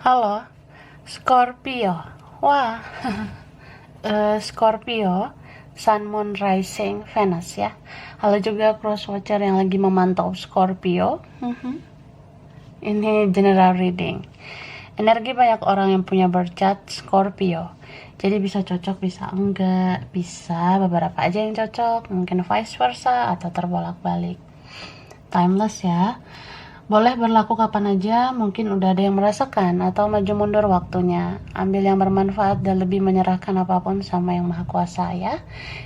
Halo, Scorpio. Wah, Scorpio, Sun, Moon, Rising, Venus ya. Halo juga crosswatcher yang lagi memantau Scorpio. Ini general reading. Energi banyak orang yang punya birth chart Scorpio. Jadi bisa cocok, bisa enggak, bisa beberapa aja yang cocok, mungkin vice versa atau terbolak-balik. Timeless ya. Boleh berlaku kapan aja, mungkin udah ada yang merasakan atau maju mundur waktunya. Ambil yang bermanfaat dan lebih menyerahkan apapun sama yang maha kuasa ya.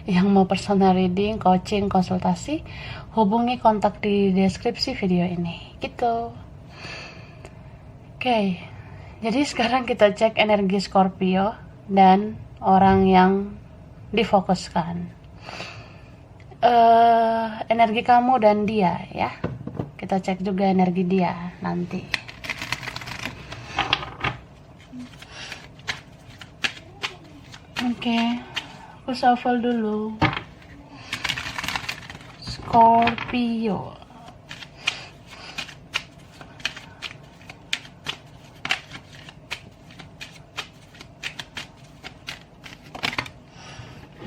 Yang mau personal reading, coaching, konsultasi, hubungi kontak di deskripsi video ini. Gitu. Oke, jadi sekarang kita cek energi Scorpio dan orang yang difokuskan. Energi kamu dan dia ya. Kita cek juga energi dia nanti. Oke, aku shuffle dulu. Scorpio.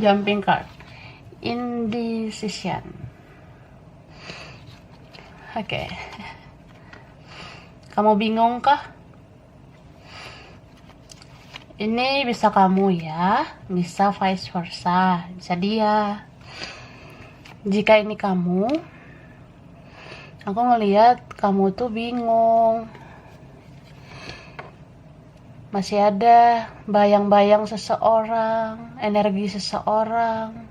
Jumping card. Indecision. Oke. Kamu bingung kah? Ini bisa kamu ya, bisa vice versa, bisa dia. Jika ini kamu, aku ngelihat kamu tuh bingung. Masih ada bayang-bayang seseorang, energi seseorang.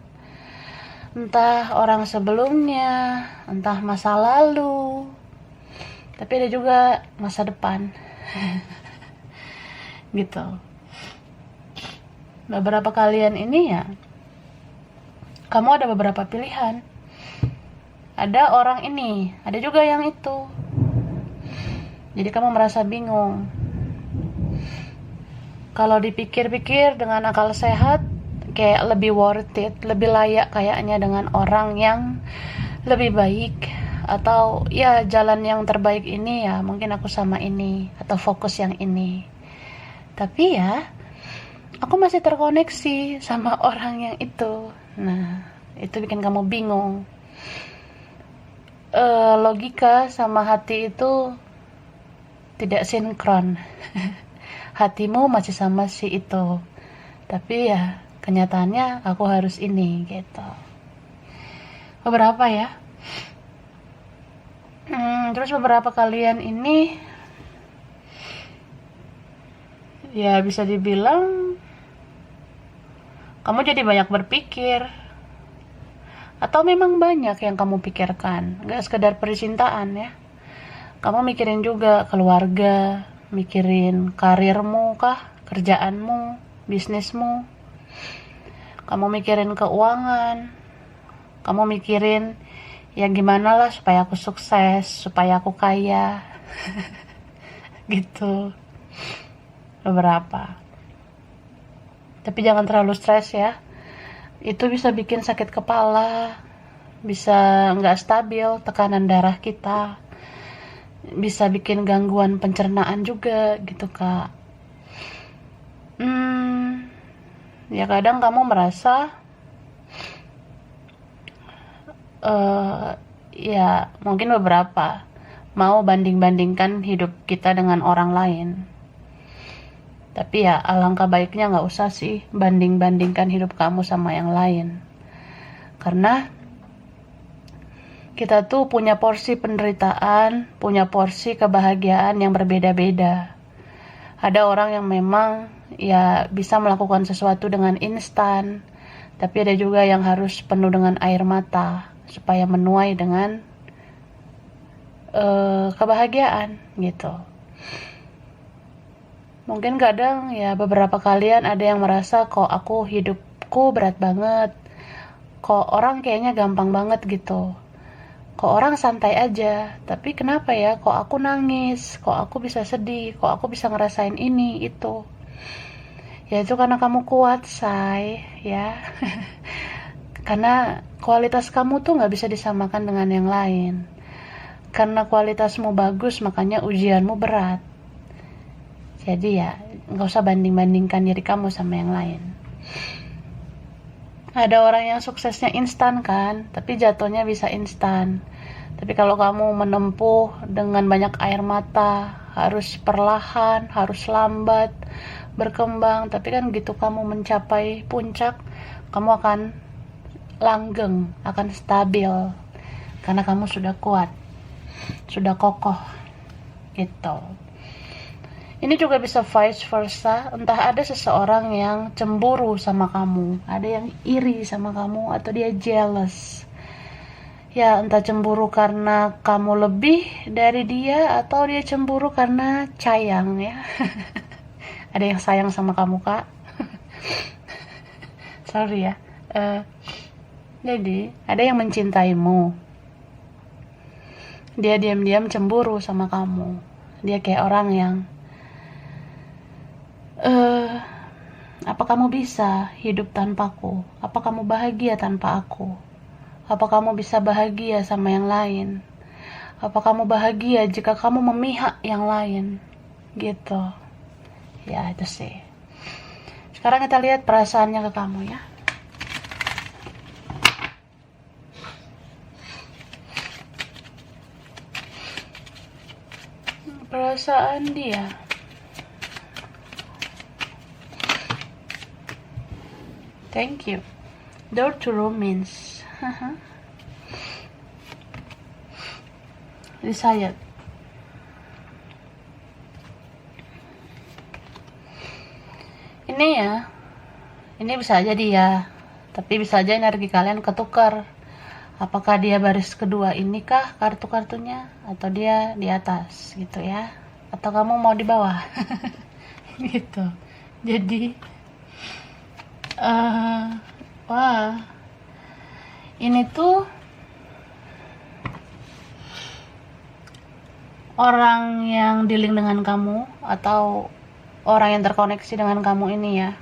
Entah orang sebelumnya, entah masa lalu, tapi ada juga masa depan. Gitu. Beberapa kalian ini ya, kamu ada beberapa pilihan. Ada orang ini, ada juga yang itu. Jadi kamu merasa bingung. Kalau dipikir-pikir dengan akal sehat, kayak lebih worth it, lebih layak kayaknya dengan orang yang lebih baik, atau ya jalan yang terbaik ini ya mungkin aku sama ini, atau fokus yang ini. Tapi ya aku masih terkoneksi sama orang yang itu. Nah, itu bikin kamu bingung. Logika sama hati itu tidak sinkron. Hatimu masih sama si itu, tapi ya kenyataannya aku harus ini gitu. Beberapa ya. Terus beberapa kalian ini ya bisa dibilang kamu jadi banyak berpikir, atau memang banyak yang kamu pikirkan, gak sekedar percintaan ya. Kamu mikirin juga keluarga, mikirin karirmu kah, kerjaanmu, bisnismu. Kamu mikirin keuangan, kamu mikirin ya gimana lah supaya aku sukses, supaya aku kaya. Gitu. Beberapa. Tapi jangan terlalu stres ya. Itu bisa bikin sakit kepala, bisa nggak stabil tekanan darah kita, bisa bikin gangguan pencernaan juga gitu kak. Ya kadang kamu merasa ya mungkin beberapa mau banding-bandingkan hidup kita dengan orang lain. Tapi ya alangkah baiknya nggak usah sih banding-bandingkan hidup kamu sama yang lain. Karena kita tuh punya porsi penderitaan, punya porsi kebahagiaan yang berbeda-beda. Ada orang yang memang ya bisa melakukan sesuatu dengan instan, tapi ada juga yang harus penuh dengan air mata supaya menuai dengan kebahagiaan gitu. Mungkin kadang ya beberapa kalian ada yang merasa kok aku hidupku berat banget, kok orang kayaknya gampang banget gitu, kok orang santai aja, tapi kenapa ya kok aku nangis, kok aku bisa sedih, kok aku bisa ngerasain ini itu. Ya itu karena kamu kuat say ya. Karena kualitas kamu tuh gak bisa disamakan dengan yang lain. Karena kualitasmu bagus makanya ujianmu berat. Jadi ya nggak usah banding-bandingkan diri kamu sama yang lain. Ada orang yang suksesnya instan kan, tapi jatuhnya bisa instan. Tapi kalau kamu menempuh dengan banyak air mata, harus perlahan, harus lambat, berkembang, tapi kan gitu kamu mencapai puncak, kamu akan langgeng, akan stabil, karena kamu sudah kuat, sudah kokoh, gitu. Ini juga bisa vice versa, entah ada seseorang yang cemburu sama kamu, ada yang iri sama kamu, atau dia jealous. Ya, entah cemburu karena kamu lebih dari dia, atau dia cemburu karena sayang ya. Ada yang sayang sama kamu, Kak. Sorry ya. Jadi, ada yang mencintaimu. Dia diam-diam cemburu sama kamu. Dia kayak orang yang apa kamu bisa hidup tanpaku? Apa kamu bahagia tanpa aku? Apa kamu bisa bahagia sama yang lain? Apa kamu bahagia jika kamu memihak yang lain? Gitu. Ya, itu sih. Sekarang kita lihat perasaannya ke kamu ya. Perasaan dia. Thank you. Door to romance. Desired. Ini ya. Ini bisa aja dia. Tapi bisa aja energi kalian ketukar. Apakah dia baris kedua ini kah kartu-kartunya? Atau dia di atas gitu ya. Atau kamu mau di bawah. Gitu. Jadi wah, ini tuh orang yang dealing dengan kamu atau orang yang terkoneksi dengan kamu ini ya,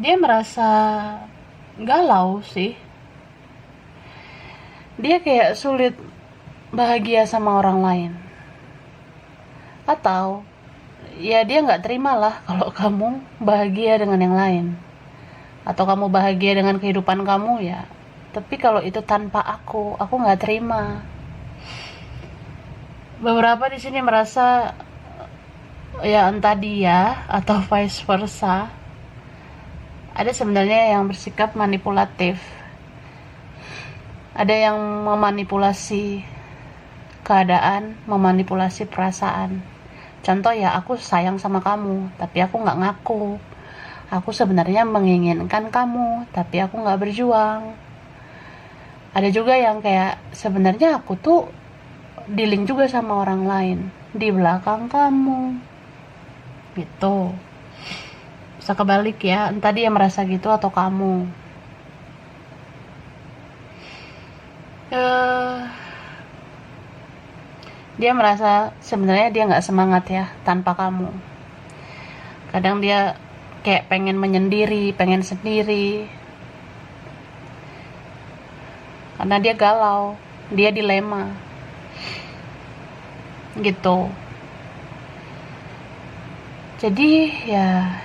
dia merasa galau sih. Dia kayak sulit bahagia sama orang lain, atau ya dia nggak terima lah kalau kamu bahagia dengan yang lain, atau kamu bahagia dengan kehidupan kamu ya, tapi kalau itu tanpa aku nggak terima. Beberapa di sini merasa ya entah dia atau vice versa, ada sebenarnya yang bersikap manipulatif, ada yang memanipulasi keadaan, memanipulasi perasaan. Contoh ya, aku sayang sama kamu, tapi aku nggak ngaku. Aku sebenarnya menginginkan kamu, tapi aku nggak berjuang. Ada juga yang kayak, sebenarnya aku tuh dealing juga sama orang lain, di belakang kamu. Gitu. Bisa kebalik ya, entah dia merasa gitu atau kamu. Dia merasa sebenarnya dia nggak semangat ya tanpa kamu. Kadang dia kayak pengen menyendiri, pengen sendiri, karena dia galau, dia dilema gitu. Jadi ya,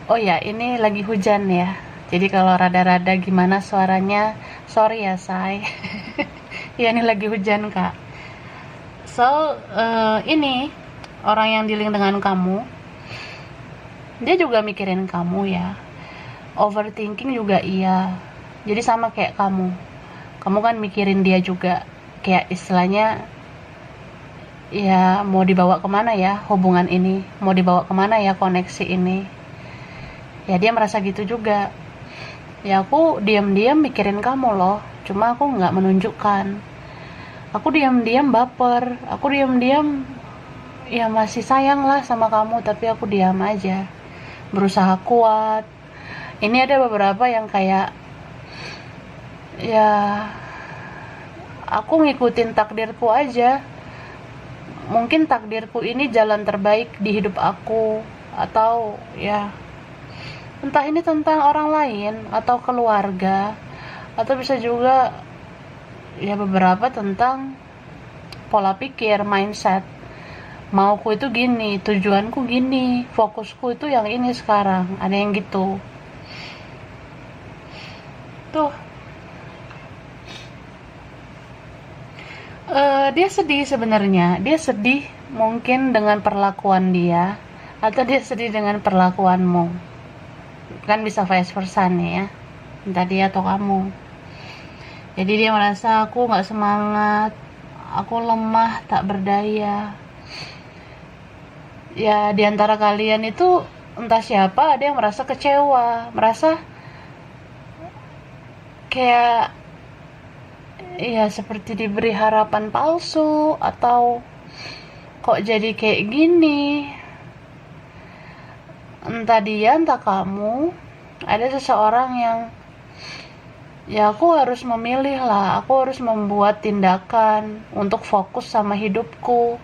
oh ya, ini lagi hujan ya, jadi kalau rada-rada gimana suaranya, sorry ya say. Ya, ini lagi hujan kak. So, ini orang yang dealing dengan kamu, dia juga mikirin kamu ya. Overthinking juga iya. Jadi sama kayak kamu kan mikirin dia juga. Kayak istilahnya, ya mau dibawa kemana ya hubungan ini, mau dibawa kemana ya koneksi ini. Ya dia merasa gitu juga. Ya aku diam-diam mikirin kamu loh, cuma aku nggak menunjukkan. Aku diam-diam baper, aku diam-diam ya masih sayang lah sama kamu, tapi aku diam aja, berusaha kuat. Ini ada beberapa yang kayak ya aku ngikutin takdirku aja, mungkin takdirku ini jalan terbaik di hidup aku, atau ya entah ini tentang orang lain atau keluarga, atau bisa juga ya beberapa tentang pola pikir, mindset. mauku itu gini, tujuanku gini, fokusku itu yang ini sekarang, ada yang gitu tuh. Dia sedih sebenarnya, dia sedih mungkin dengan perlakuan dia, atau dia sedih dengan perlakuanmu, kan bisa vice versa nih ya, entah dia atau kamu. Jadi dia merasa aku nggak semangat, aku lemah, tak berdaya. Ya di antara kalian itu entah siapa ada yang merasa kecewa, merasa kayak ya seperti diberi harapan palsu, atau kok jadi kayak gini. Entah dia, entah kamu, ada seseorang yang ya aku harus memilih lah, aku harus membuat tindakan untuk fokus sama hidupku,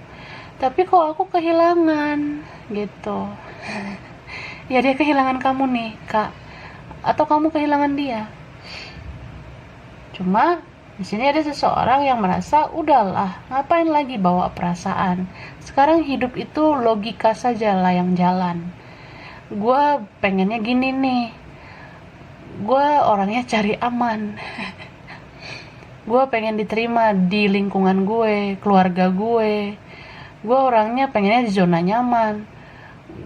tapi kok aku kehilangan gitu. Ya dia kehilangan kamu nih kak, atau kamu kehilangan dia. Cuma di sini ada seseorang yang merasa udahlah, ngapain lagi bawa perasaan, sekarang hidup itu logika saja lah yang jalan. Gue pengennya gini nih, gue orangnya cari aman. Gue pengen diterima di lingkungan gue, keluarga gue orangnya pengennya di zona nyaman.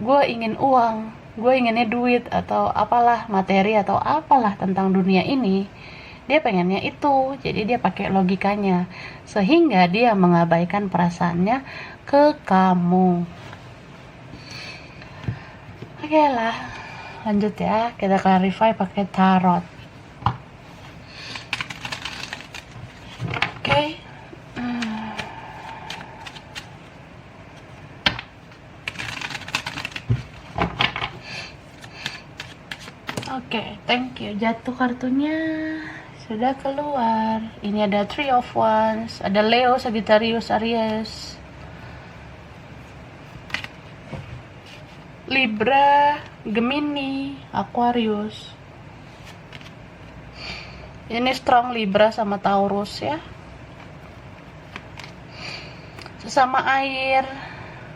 Gue ingin uang, gue inginnya duit, atau apalah, materi atau apalah tentang dunia ini. Dia pengennya itu, jadi dia pakai logikanya, sehingga dia mengabaikan perasaannya ke kamu. Oke lah, lanjut ya, kita clarify pakai tarot. Oke. Oke, thank you. Jatuh kartunya sudah keluar. Ini ada Three of Wands, ada Leo, Sagittarius, Aries, Libra, Gemini, Aquarius. Ini strong Libra sama Taurus ya. Sesama air,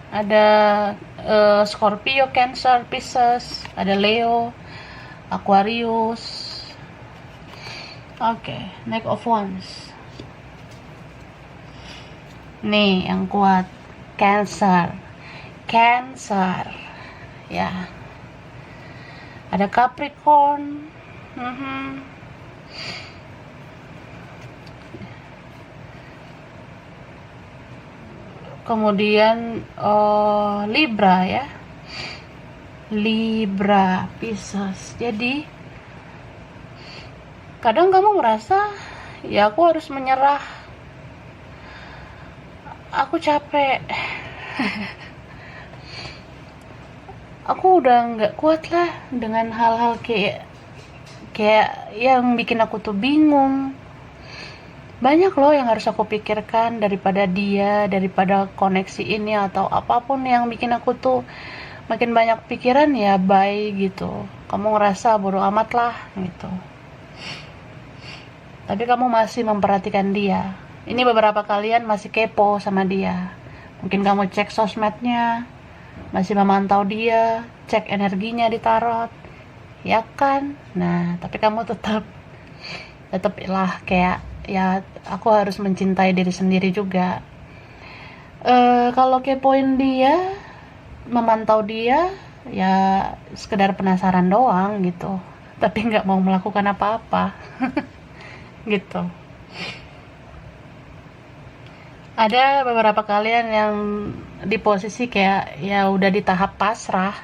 ada Scorpio, Cancer, Pisces, ada Leo, Aquarius. Oke, Knight of Wands. Nih yang kuat, Cancer. Ya. Ada Capricorn. Kemudian Libra ya. Libra, Pisces. Jadi kadang kamu merasa ya aku harus menyerah, aku capek. Aku udah nggak kuat lah dengan hal-hal kayak yang bikin aku tuh bingung. Banyak loh yang harus aku pikirkan daripada dia, daripada koneksi ini atau apapun yang bikin aku tuh makin banyak pikiran ya bye gitu. Kamu ngerasa bodo amat lah gitu. Tapi kamu masih memperhatikan dia. Ini beberapa kalian masih kepo sama dia. Mungkin kamu cek sosmednya, masih memantau dia, cek energinya di tarot, ya kan? Nah, tapi kamu tetap lah kayak ya aku harus mencintai diri sendiri juga. Kalau kepoin dia, memantau dia, ya sekedar penasaran doang gitu, tapi nggak mau melakukan apa-apa. Gitu. Ada beberapa kalian yang di posisi kayak ya udah di tahap pasrah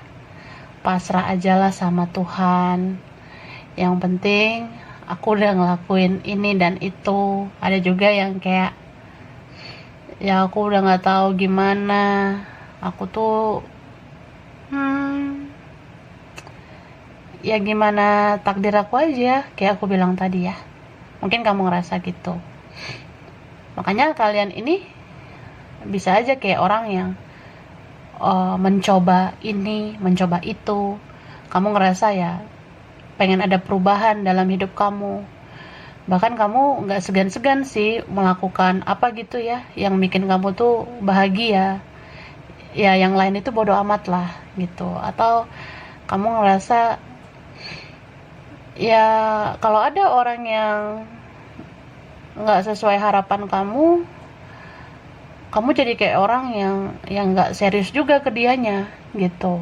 ajalah sama Tuhan, yang penting aku udah ngelakuin ini dan itu. Ada juga yang kayak ya aku udah nggak tahu gimana, aku tuh ya gimana takdir aku aja, kayak aku bilang tadi ya. Mungkin kamu ngerasa gitu. Makanya kalian ini bisa aja kayak orang yang mencoba ini, mencoba itu. Kamu ngerasa ya pengen ada perubahan dalam hidup kamu. Bahkan kamu gak segan-segan sih melakukan apa gitu ya yang bikin kamu tuh bahagia. ya yang lain itu bodo amat lah gitu, atau kamu ngerasa ya kalau ada orang yang nggak sesuai harapan kamu jadi kayak orang yang nggak serius juga ke dianya gitu.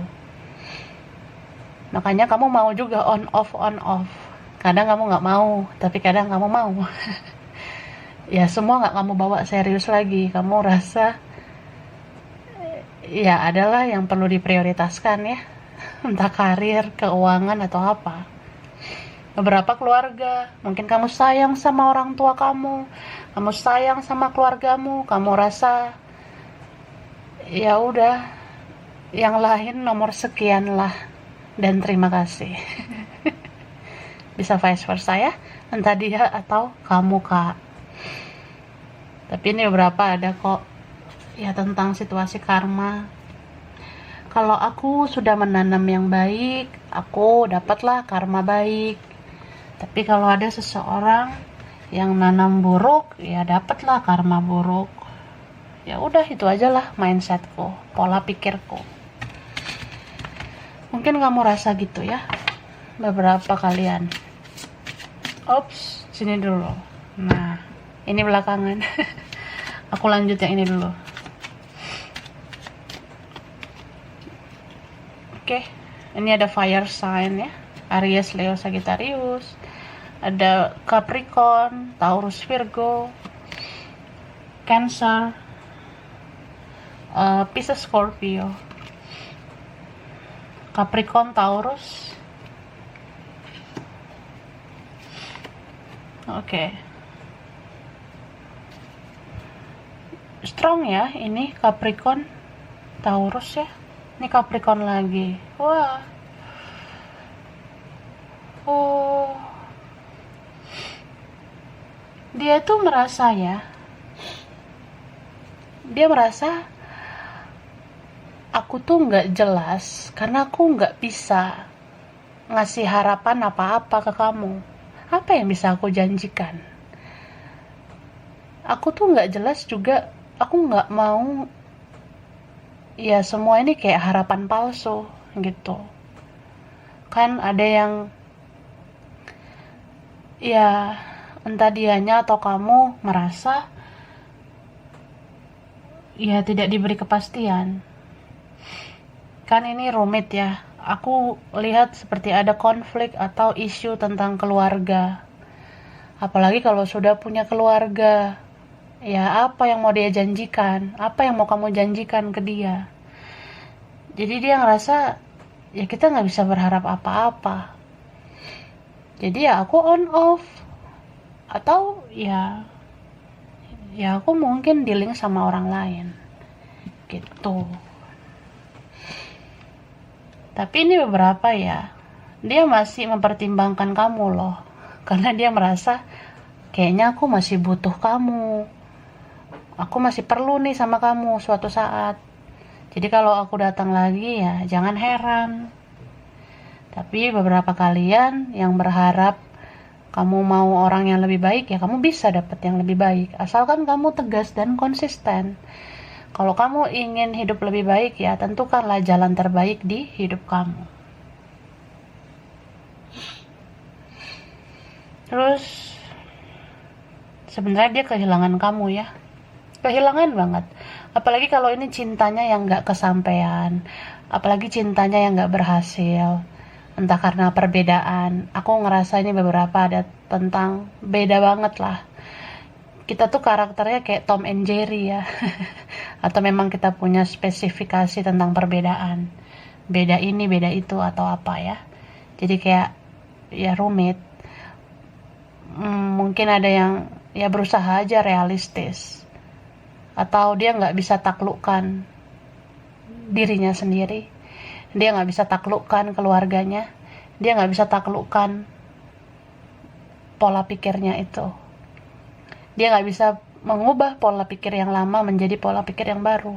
Makanya kamu mau juga on off. Kadang kamu nggak mau, tapi kadang kamu mau. Ya semua nggak kamu bawa serius lagi. Kamu rasa ya adalah yang perlu diprioritaskan ya. Entah karir, keuangan, atau apa. Beberapa keluarga, mungkin kamu sayang sama orang tua kamu sayang sama keluargamu, kamu rasa ya udah yang lain nomor sekian lah dan terima kasih. Bisa vice versa ya, entah dia atau kamu kak. Tapi ini beberapa ada kok ya tentang situasi karma. Kalau aku sudah menanam yang baik, aku dapatlah karma baik. Tapi kalau ada seseorang yang nanam buruk, ya dapatlah karma buruk. Ya udah, itu aja lah mindsetku, pola pikirku. Mungkin kamu rasa gitu ya, beberapa kalian. Ops, sini dulu. Nah, ini belakangan. Aku lanjut yang ini dulu. Oke, ini ada fire sign ya. Aries, Leo, Sagittarius. Ada Capricorn, Taurus, Virgo, Cancer, Pisces, Scorpio, Capricorn, Taurus. Oke. Strong ya ini Capricorn, Taurus ya. Ini Capricorn lagi. Wah. Oh. Dia tuh merasa ya. Dia merasa aku tuh nggak jelas karena aku nggak bisa ngasih harapan apa-apa ke kamu. Apa yang bisa aku janjikan? Aku tuh nggak jelas juga. Aku nggak mau ya semua ini kayak harapan palsu gitu. Kan ada yang ya entah dianya atau kamu merasa ya tidak diberi kepastian. Kan ini rumit ya. Aku lihat seperti ada konflik atau isu tentang keluarga. Apalagi kalau sudah punya keluarga. Ya apa yang mau dia janjikan? Apa yang mau kamu janjikan ke dia? Jadi dia ngerasa ya kita nggak bisa berharap apa-apa. Jadi ya aku on off. Atau ya aku mungkin dealing sama orang lain gitu. Tapi ini beberapa ya dia masih mempertimbangkan kamu loh, karena dia merasa kayaknya aku masih butuh kamu, aku masih perlu nih sama kamu suatu saat. Jadi kalau aku datang lagi ya jangan heran. Tapi beberapa kalian yang berharap kamu mau orang yang lebih baik, ya kamu bisa dapat yang lebih baik. Asalkan kamu tegas dan konsisten. Kalau kamu ingin hidup lebih baik, ya tentukanlah jalan terbaik di hidup kamu. Terus, sebenarnya dia kehilangan kamu ya. Kehilangan banget. Apalagi kalau ini cintanya yang gak kesampaian. Apalagi cintanya yang gak berhasil. Entah karena perbedaan. Aku ngerasa ini beberapa ada tentang beda banget lah. Kita tuh karakternya kayak Tom and Jerry ya. Atau memang kita punya spesifikasi tentang perbedaan. Beda ini, beda itu, atau apa ya. Jadi kayak ya rumit. Mungkin ada yang ya berusaha aja realistis. Atau dia gak bisa taklukkan dirinya sendiri. Dia gak bisa taklukkan keluarganya. Dia gak bisa taklukkan pola pikirnya itu. Dia gak bisa mengubah pola pikir yang lama menjadi pola pikir yang baru.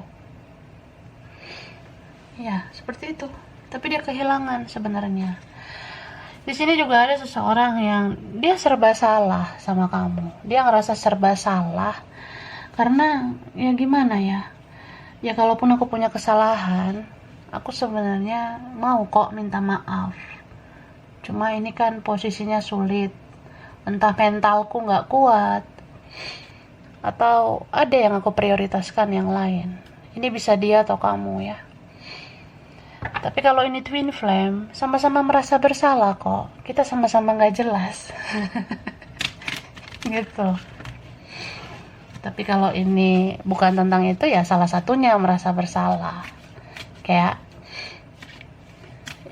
Ya, seperti itu. Tapi dia kehilangan sebenarnya. Di sini juga ada seseorang yang dia serba salah sama kamu. Dia ngerasa serba salah. Karena ya gimana ya. Ya kalaupun aku punya kesalahan, aku sebenarnya mau kok minta maaf. Cuma ini kan posisinya sulit. Entah mentalku nggak kuat, atau ada yang aku prioritaskan yang lain. Ini bisa dia atau kamu ya. Tapi kalau ini twin flame, sama-sama merasa bersalah kok. Kita sama-sama nggak jelas. Gitu. Tapi kalau ini bukan tentang itu, ya salah satunya merasa bersalah. Kayak,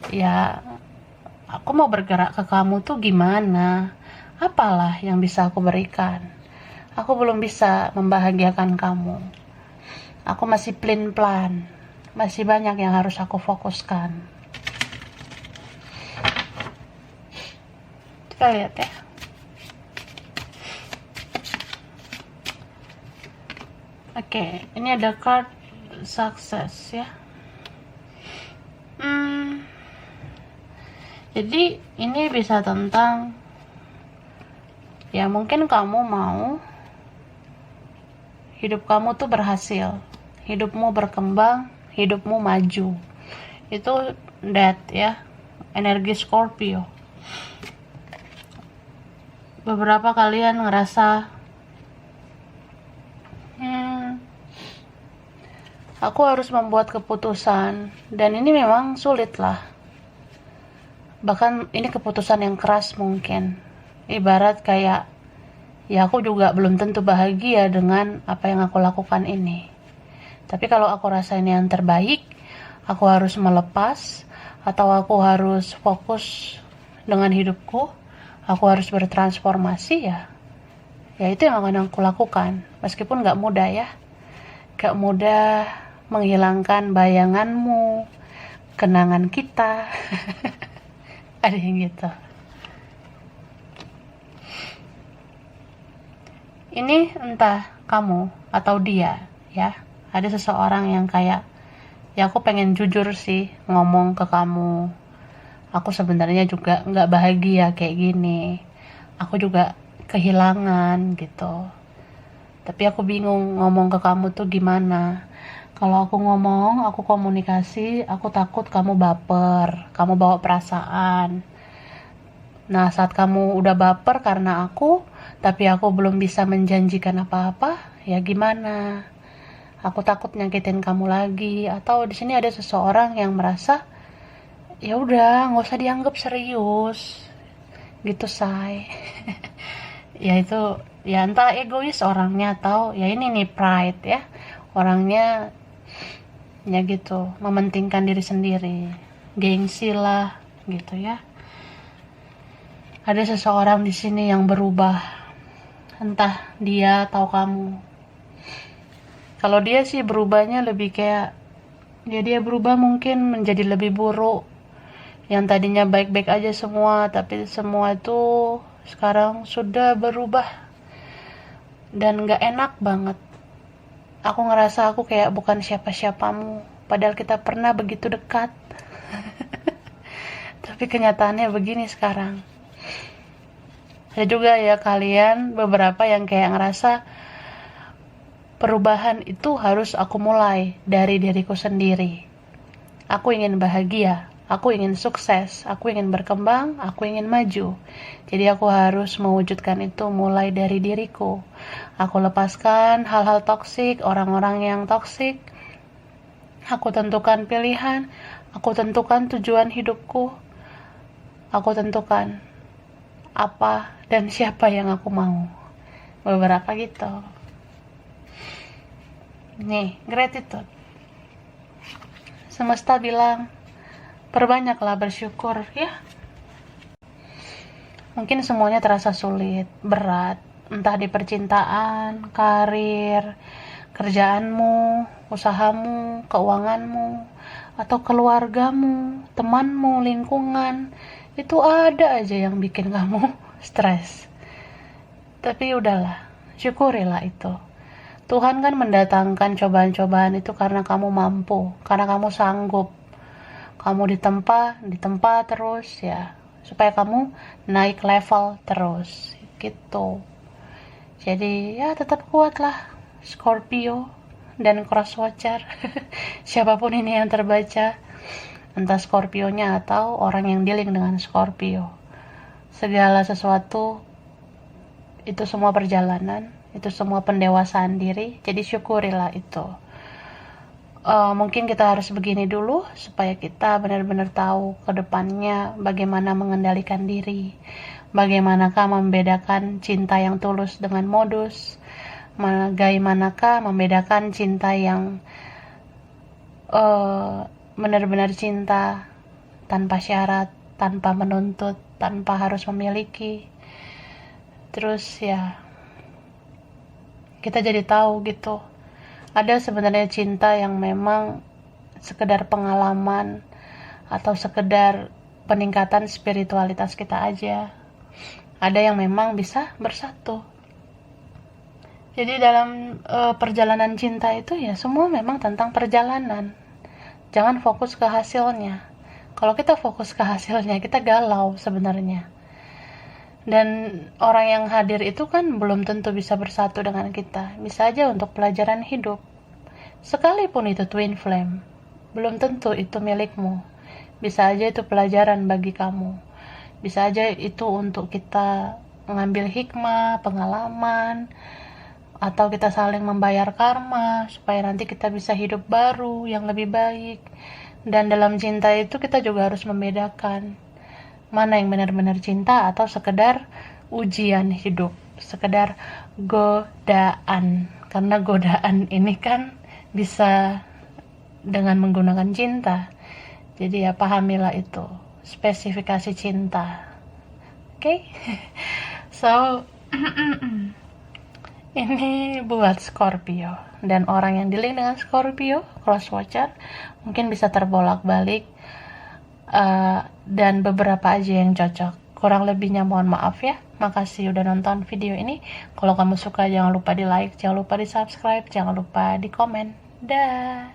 ya aku mau bergerak ke kamu tuh gimana? Apalah yang bisa aku berikan? Aku belum bisa membahagiakan kamu. Aku masih plan. Masih banyak yang harus aku fokuskan. Kita lihat ya. Oke, ini ada card sukses ya. Jadi ini bisa tentang, ya mungkin kamu mau hidup kamu tuh berhasil, hidupmu berkembang, hidupmu maju. Itu that ya, energi Scorpio. Beberapa kalian ngerasa aku harus membuat keputusan, dan ini memang sulit lah. Bahkan ini keputusan yang keras mungkin. Ibarat kayak, ya aku juga belum tentu bahagia dengan apa yang aku lakukan ini. Tapi kalau aku rasa ini yang terbaik, aku harus melepas, atau aku harus fokus dengan hidupku, aku harus bertransformasi ya. Ya itu yang akan aku lakukan. Meskipun gak mudah ya. Gak mudah menghilangkan bayanganmu, kenangan kita. Ada yang gitu. Ini entah kamu atau dia ya. Ada seseorang yang kayak, ya aku pengen jujur sih ngomong ke kamu. Aku sebenarnya juga gak bahagia kayak gini. Aku juga kehilangan gitu. Tapi aku bingung ngomong ke kamu tuh gimana. Kalau aku ngomong, aku komunikasi, aku takut kamu baper, kamu bawa perasaan. Nah, saat kamu udah baper karena aku, tapi aku belum bisa menjanjikan apa-apa, ya gimana? Aku takut nyakitin kamu lagi. Atau di sini ada seseorang yang merasa, ya udah, nggak usah dianggap serius, gitu say. Ya itu, ya entah egois orangnya atau ya ini nih pride ya, orangnya ya gitu, mementingkan diri sendiri, gengsi lah gitu ya. Ada seseorang di sini yang berubah, entah dia atau kamu. Kalau dia sih berubahnya lebih kayak, ya dia berubah mungkin menjadi lebih buruk. Yang tadinya baik-baik aja semua, tapi semua itu sekarang sudah berubah dan gak enak banget. Aku ngerasa aku kayak bukan siapa-siapamu, padahal kita pernah begitu dekat. Tapi kenyataannya begini sekarang. Ada juga ya kalian beberapa yang kayak ngerasa perubahan itu harus aku mulai dari diriku sendiri. Aku ingin bahagia, aku ingin sukses, aku ingin berkembang, aku ingin maju. Jadi aku harus mewujudkan itu mulai dari diriku. Aku lepaskan hal-hal toksik, orang-orang yang toksik. Aku tentukan pilihan, aku tentukan tujuan hidupku. Aku tentukan apa dan siapa yang aku mau. Beberapa gitu. Nih, gratitude. Semesta bilang, perbanyaklah bersyukur ya. Mungkin semuanya terasa sulit, berat, entah di percintaan, karir, kerjaanmu, usahamu, keuanganmu, atau keluargamu, temanmu, lingkungan. Itu ada aja yang bikin kamu stres. Tapi udahlah, syukurilah itu. Tuhan kan mendatangkan cobaan-cobaan itu karena kamu mampu, karena kamu sanggup. Kamu ditempa terus ya, supaya kamu naik level terus gitu. Jadi ya tetap kuatlah Scorpio, dan cross watcher. Siapapun ini yang terbaca, entah Scorpio-nya atau orang yang dealing dengan Scorpio. Segala sesuatu itu semua perjalanan, itu semua pendewasaan diri, jadi syukurilah itu. Mungkin kita harus begini dulu supaya kita benar-benar tahu ke depannya bagaimana mengendalikan diri, bagaimanakah membedakan cinta yang tulus dengan modus, bagaimanakah membedakan cinta yang benar-benar cinta tanpa syarat, tanpa menuntut, tanpa harus memiliki. Terus ya kita jadi tahu gitu, ada sebenarnya cinta yang memang sekedar pengalaman atau sekedar peningkatan spiritualitas kita aja. Ada yang memang bisa bersatu. Jadi dalam perjalanan cinta itu ya semua memang tentang perjalanan. Jangan fokus ke hasilnya. Kalau kita fokus ke hasilnya, kita galau sebenarnya. Dan orang yang hadir itu kan belum tentu bisa bersatu dengan kita. Bisa aja untuk pelajaran hidup. Sekalipun itu twin flame, belum tentu itu milikmu. Bisa aja itu pelajaran bagi kamu. Bisa aja itu untuk kita mengambil hikmah, pengalaman, atau kita saling membayar karma supaya nanti kita bisa hidup baru yang lebih baik. Dan dalam cinta itu kita juga harus membedakan mana yang benar-benar cinta atau sekedar ujian hidup, sekedar godaan. Karena godaan ini kan bisa dengan menggunakan cinta. Jadi ya pahamilah itu spesifikasi cinta. Oke? So ini buat Scorpio dan orang yang dealing dengan Scorpio, cross watcher, mungkin bisa terbolak-balik dan beberapa aja yang cocok. Kurang lebihnya mohon maaf ya. Makasih udah nonton video ini. Kalau kamu suka jangan lupa di like, jangan lupa di subscribe, jangan lupa di komen. Dah.